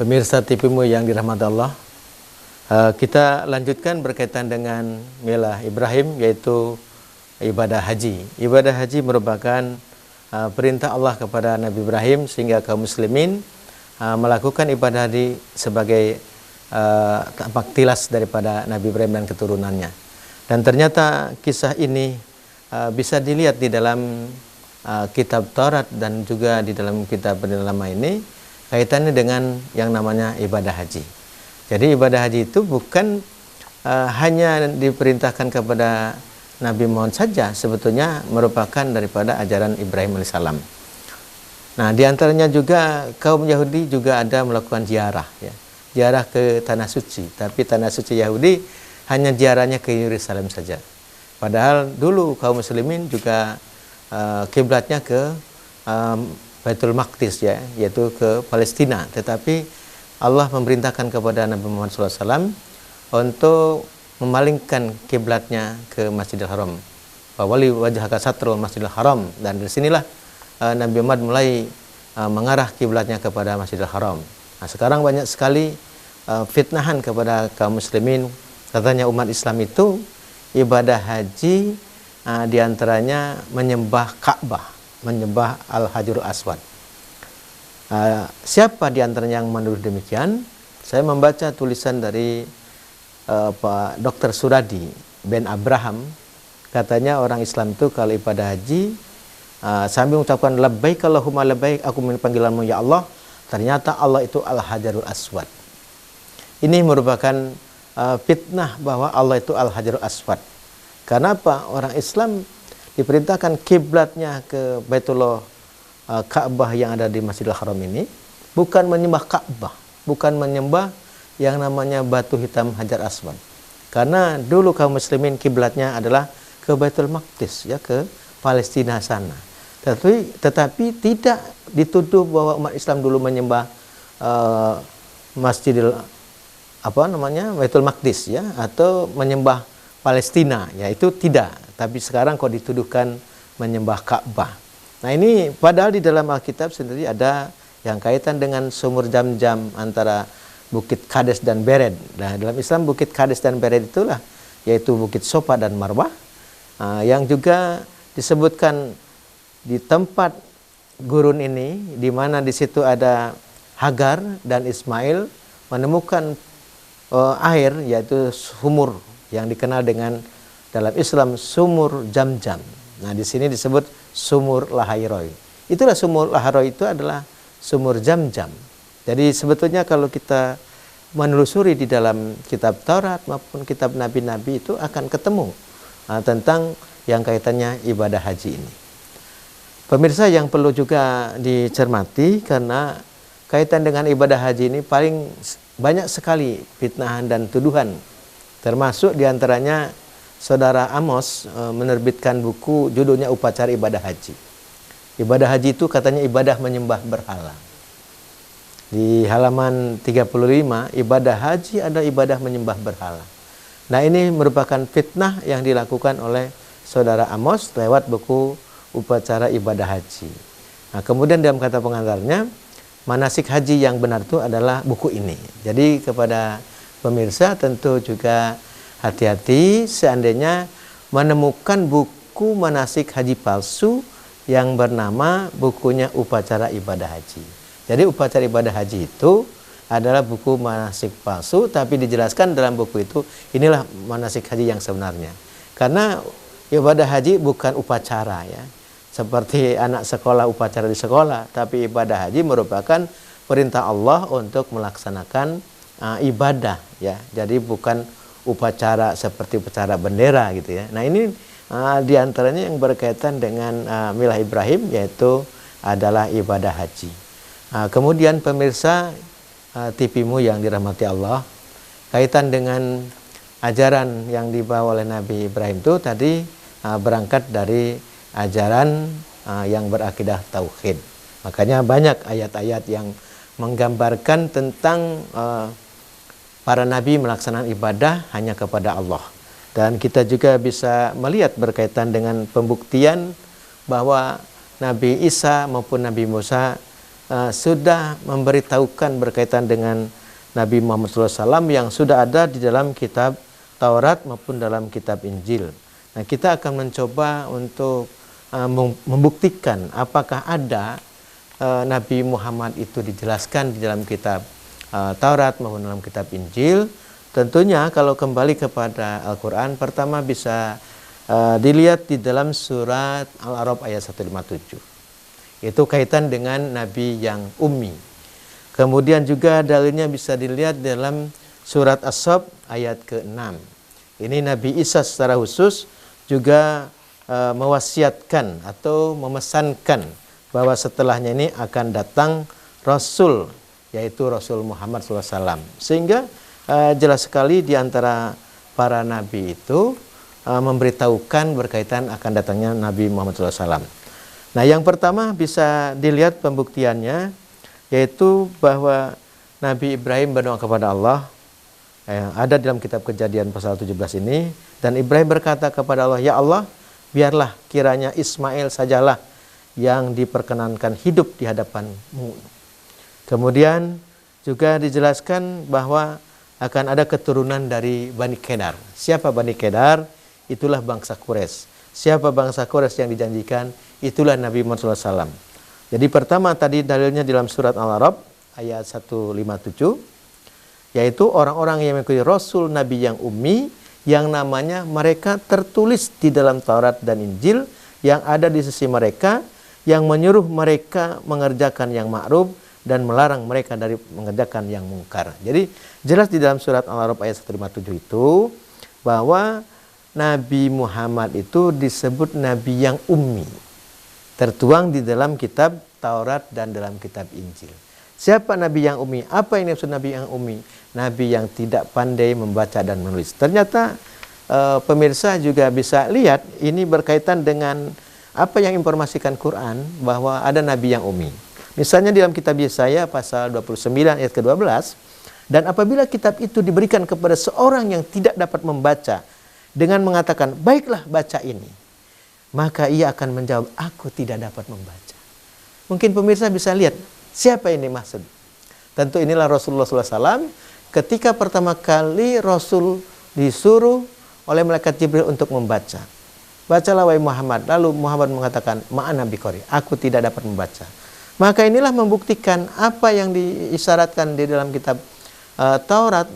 Pemirsa TVmu yang dirahmati Allah, kita lanjutkan berkaitan dengan milah Ibrahim, yaitu ibadah haji. Ibadah haji merupakan perintah Allah kepada Nabi Ibrahim sehingga kaum muslimin melakukan ibadah haji sebagai tampak tilas daripada Nabi Ibrahim dan keturunannya. Dan ternyata kisah ini bisa dilihat di dalam kitab Taurat dan juga di dalam kitab Perdana Lama ini, kaitannya dengan yang namanya ibadah haji. Jadi ibadah haji itu bukan hanya diperintahkan kepada Nabi Muhammad saja, sebetulnya merupakan daripada ajaran Ibrahim alaihissalam. Nah, diantaranya juga kaum Yahudi juga ada melakukan ziarah, ya, ziarah ke tanah suci. Tapi tanah suci Yahudi hanya ziarahnya ke Yerusalem saja. Padahal dulu kaum muslimin juga kiblatnya ke Baitul Maqdis, ya, yaitu ke Palestina. Tetapi Allah memerintahkan kepada Nabi Muhammad SAW untuk memalingkan kiblatnya ke Masjidil Haram. Wali wajhaka satrul Masjidil Haram, dan dari sinilah Nabi Muhammad mulai mengarah kiblatnya kepada Masjidil Haram. Nah, sekarang banyak sekali fitnahan kepada kaum muslimin. Katanya umat Islam itu ibadah haji diantaranya menyembah Ka'bah, menyembah Al-Hajarul Aswad. Siapa diantaranya yang menuduh demikian? Saya membaca tulisan dari Pak Dr. Suradi bin Abraham. Katanya orang Islam itu kalau ibadah haji sambil mengucapkan labbaik Allahumma labbaik, aku panggilanmu ya Allah, ternyata Allah itu Al-Hajarul Aswad. Ini merupakan fitnah bahwa Allah itu Al-Hajarul Aswad. Kenapa orang Islam diperintahkan kiblatnya ke Baitullah Ka'bah yang ada di Masjidil Haram ini bukan menyembah Ka'bah, bukan menyembah yang namanya batu hitam Hajar Aswad. Karena dulu kaum muslimin kiblatnya adalah ke Baitul Maqdis, ya, ke Palestina sana. Tetapi tidak dituduh bahwa umat Islam dulu menyembah Masjidil Baitul Maqdis, ya, atau menyembah Palestina, ya, itu tidak. Tapi sekarang kok dituduhkan menyembah Ka'bah. Nah, ini padahal di dalam Alkitab sendiri ada yang kaitan dengan sumur Zam-Zam antara Bukit Kades dan Bered. Nah, dalam Islam Bukit Kades dan Bered itulah yaitu Bukit Sofa dan Marwah, yang juga disebutkan di tempat gurun ini, di mana di situ ada Hagar dan Ismail menemukan air, yaitu sumur yang dikenal dengan dalam Islam sumur Zam-Zam. Nah, di sini disebut sumur Lahairoi. Itulah sumur Lahairoi, itu adalah sumur Zam-Zam. Jadi sebetulnya kalau kita menelusuri di dalam kitab Taurat maupun kitab Nabi-Nabi itu akan ketemu tentang yang kaitannya ibadah haji ini. Pemirsa yang perlu juga dicermati, karena kaitan dengan ibadah haji ini paling banyak sekali fitnahan dan tuduhan. Termasuk diantaranya Saudara Amos menerbitkan buku judulnya Upacara Ibadah Haji. Ibadah haji itu katanya ibadah menyembah berhala. Di halaman 35, ibadah haji adalah ibadah menyembah berhala. Nah, ini merupakan fitnah yang dilakukan oleh Saudara Amos lewat buku Upacara Ibadah Haji. Nah, kemudian dalam kata pengantarnya, manasik haji yang benar itu adalah buku ini. Jadi kepada pemirsa tentu juga hati-hati seandainya menemukan buku manasik haji palsu yang bernama bukunya Upacara Ibadah Haji. Jadi upacara ibadah haji itu adalah buku manasik palsu, tapi dijelaskan dalam buku itu inilah manasik haji yang sebenarnya. Karena ibadah haji bukan upacara, ya, seperti anak sekolah upacara di sekolah, tapi ibadah haji merupakan perintah Allah untuk melaksanakan ibadah, ya. Jadi bukan upacara seperti upacara bendera gitu, ya. Nah, ini diantaranya yang berkaitan dengan milah Ibrahim, yaitu adalah ibadah haji. Kemudian pemirsa TVmu yang dirahmati Allah, kaitan dengan ajaran yang dibawa oleh Nabi Ibrahim itu tadi berangkat dari ajaran yang berakidah tauhid. Makanya banyak ayat-ayat yang menggambarkan tentang para nabi melaksanakan ibadah hanya kepada Allah. Dan kita juga bisa melihat berkaitan dengan pembuktian bahwa Nabi Isa maupun Nabi Musa sudah memberitahukan berkaitan dengan Nabi Muhammad SAW yang sudah ada di dalam kitab Taurat maupun dalam kitab Injil. Nah, kita akan mencoba untuk membuktikan apakah ada Nabi Muhammad itu dijelaskan di dalam kitab Taurat maupun dalam kitab Injil. Tentunya kalau kembali kepada Al-Quran, pertama bisa dilihat di dalam surat Al-A'raf ayat 157. Itu kaitan dengan Nabi yang ummi. Kemudian juga dalilnya bisa dilihat dalam surat As-Saff ayat ke-6. Ini Nabi Isa secara khusus juga mewasiatkan atau memesankan bahwa setelahnya ini akan datang Rasul, yaitu Rasul Muhammad SAW. Sehingga jelas sekali di antara para nabi itu memberitahukan berkaitan akan datangnya Nabi Muhammad SAW. Nah, yang pertama bisa dilihat pembuktiannya, yaitu bahwa Nabi Ibrahim berdoa kepada Allah, ada dalam kitab Kejadian pasal 17 ini, dan Ibrahim berkata kepada Allah, "Ya Allah, biarlah kiranya Ismail sajalah yang diperkenankan hidup di hadapan-Mu." Kemudian juga dijelaskan bahwa akan ada keturunan dari Bani Kedar. Siapa Bani Kedar? Itulah bangsa Quraisy. Siapa bangsa Quraisy yang dijanjikan? Itulah Nabi Muhammad SAW. Jadi pertama tadi dalilnya dalam surat Al-A'raf ayat 157, yaitu orang-orang yang mengikuti Rasul Nabi yang ummi, yang namanya mereka tertulis di dalam Taurat dan Injil, yang ada di sisi mereka, yang menyuruh mereka mengerjakan yang ma'ruf dan melarang mereka dari mengerjakan yang mungkar. Jadi jelas di dalam surat Al-A'raf ayat 157 itu bahwa Nabi Muhammad itu disebut Nabi yang ummi, tertuang di dalam kitab Taurat dan dalam kitab Injil. Siapa Nabi yang ummi? Apa ini maksud Nabi yang ummi? Nabi yang tidak pandai membaca dan menulis. Ternyata pemirsa juga bisa lihat ini berkaitan dengan apa yang informasikan Quran, bahwa ada Nabi yang ummi. Misalnya dalam kitab Yesaya pasal 29 ayat ke-12, dan apabila kitab itu diberikan kepada seorang yang tidak dapat membaca dengan mengatakan, "Baiklah, baca ini," maka ia akan menjawab, "Aku tidak dapat membaca." Mungkin pemirsa bisa lihat siapa ini maksud. Tentu inilah Rasulullah SAW ketika pertama kali Rasul disuruh oleh malaikat Jibril untuk membaca. "Bacalah wahai Muhammad." Lalu Muhammad mengatakan, "Ma'ana biqori," aku tidak dapat membaca. Maka inilah membuktikan apa yang diisyaratkan di dalam kitab Taurat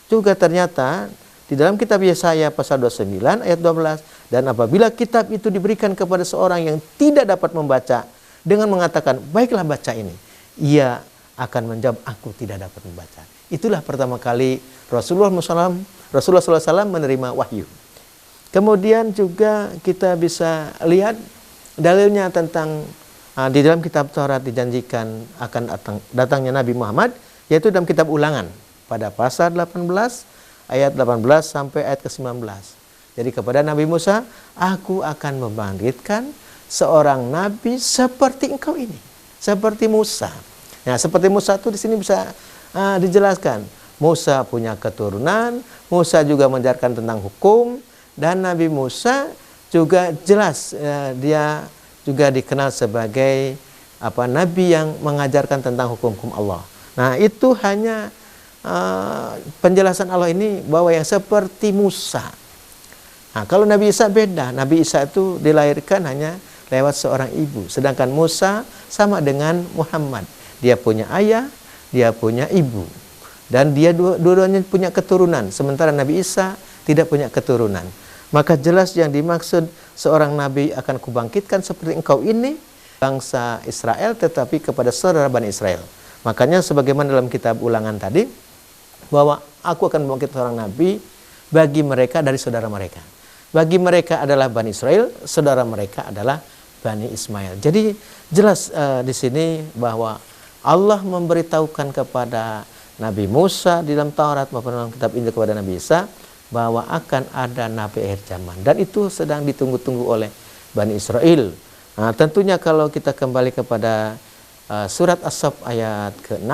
juga ternyata di dalam kitab Yesaya pasal 29 ayat 12, dan apabila kitab itu diberikan kepada seorang yang tidak dapat membaca dengan mengatakan, "Baiklah, baca ini," ia akan menjawab, "Aku tidak dapat membaca." Itulah pertama kali Rasulullah SAW menerima wahyu. Kemudian juga kita bisa lihat dalilnya tentang di dalam kitab Taurat dijanjikan akan datangnya Nabi Muhammad, yaitu dalam kitab Ulangan pada pasal 18 ayat 18 sampai ayat ke-19. Jadi kepada Nabi Musa, "Aku akan membangkitkan seorang nabi seperti engkau ini," seperti Musa. Nah, seperti Musa itu di sini bisa dijelaskan. Musa punya keturunan, Musa juga mengajarkan tentang hukum, dan Nabi Musa juga jelas dia juga dikenal sebagai nabi yang mengajarkan tentang hukum-hukum Allah. Nah, itu hanya penjelasan Allah ini bahwa yang seperti Musa. Nah, kalau Nabi Isa beda. Nabi Isa itu dilahirkan hanya lewat seorang ibu, sedangkan Musa sama dengan Muhammad. Dia punya ayah, dia punya ibu, dan dia dua-duanya punya keturunan, sementara Nabi Isa tidak punya keturunan. Maka jelas yang dimaksud seorang nabi akan kubangkitkan seperti engkau ini, bangsa Israel, tetapi kepada saudara Bani Israel. Makanya sebagaimana dalam kitab Ulangan tadi, bahwa aku akan membangkitkan seorang nabi bagi mereka dari saudara mereka. Bagi mereka adalah Bani Israel, saudara mereka adalah Bani Ismail. Jadi jelas di sini bahwa Allah memberitahukan kepada Nabi Musa di dalam Taurat maupun dalam kitab Injil kepada Nabi Isa bahwa akan ada nabi akhir zaman, dan itu sedang ditunggu-tunggu oleh Bani Israel. Nah, tentunya kalau kita kembali kepada surat As-Saff ayat ke-6,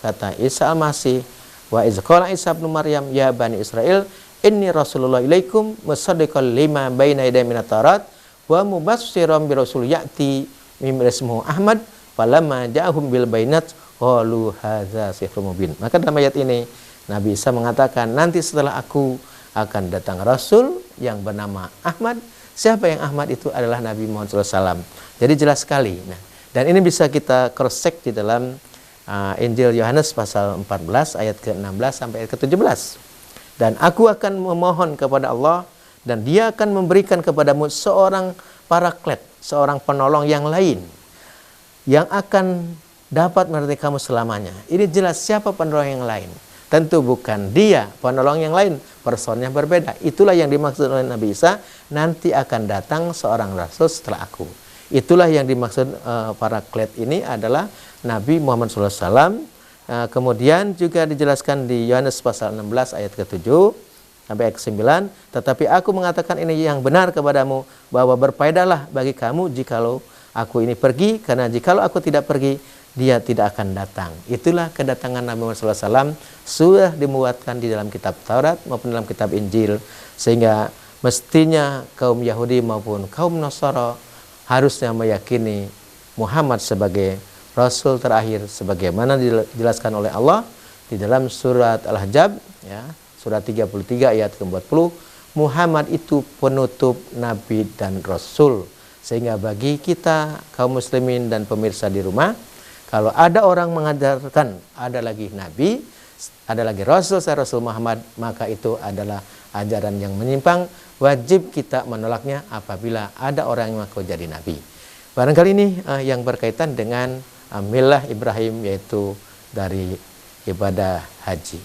kata Isa Al-Masih, "Wa iz qala Isa ibnu Maryam ya Bani Israel, inni Rasulullah ilaikum musaddiqan lima baina yaday minat Taurat wa mubassyiran bi rasul ya'ti min ismuhu Ahmad falamma ja'ahum bil bainat qalu hadza sihrun mubin. Maka dalam ayat ini Nabi Isa mengatakan, nanti setelah aku akan datang Rasul yang bernama Ahmad. Siapa yang Ahmad itu? Adalah Nabi Muhammad SAW. Jadi jelas sekali. Nah, dan ini bisa kita cross check di dalam Injil Yohanes pasal 14 ayat ke-16 sampai ayat ke-17. Dan aku akan memohon kepada Allah dan Dia akan memberikan kepadamu seorang paraklet, seorang penolong yang lain yang akan dapat menemani kamu selamanya. Ini jelas siapa penolong yang lain. Tentu bukan Dia, penolong yang lain, personnya berbeda. Itulah yang dimaksud oleh Nabi Isa, nanti akan datang seorang rasul setelah aku. Itulah yang dimaksud paraklet ini adalah Nabi Muhammad SAW. Kemudian juga dijelaskan di Yohanes pasal 16 ayat ke-7 sampai ayat ke-9. Tetapi aku mengatakan ini yang benar kepadamu, bahwa berfaedahlah bagi kamu jikalau aku ini pergi, karena jikalau aku tidak pergi, Dia tidak akan datang. Itulah kedatangan Nabi Muhammad SAW sudah dimuatkan di dalam kitab Taurat maupun dalam kitab Injil, sehingga mestinya kaum Yahudi maupun kaum Nasara harusnya meyakini Muhammad sebagai Rasul terakhir, sebagaimana dijelaskan oleh Allah di dalam surat Al-Ahzab, ya, surat 33 ayat ke-40, Muhammad itu penutup Nabi dan Rasul. Sehingga bagi kita kaum muslimin dan pemirsa di rumah, kalau ada orang mengajarkan ada lagi Nabi, ada lagi Rasul, saya Rasul Muhammad, maka itu adalah ajaran yang menyimpang. Wajib kita menolaknya apabila ada orang yang mengaku jadi Nabi. Barangkali ini yang berkaitan dengan Millah Ibrahim, yaitu dari ibadah haji.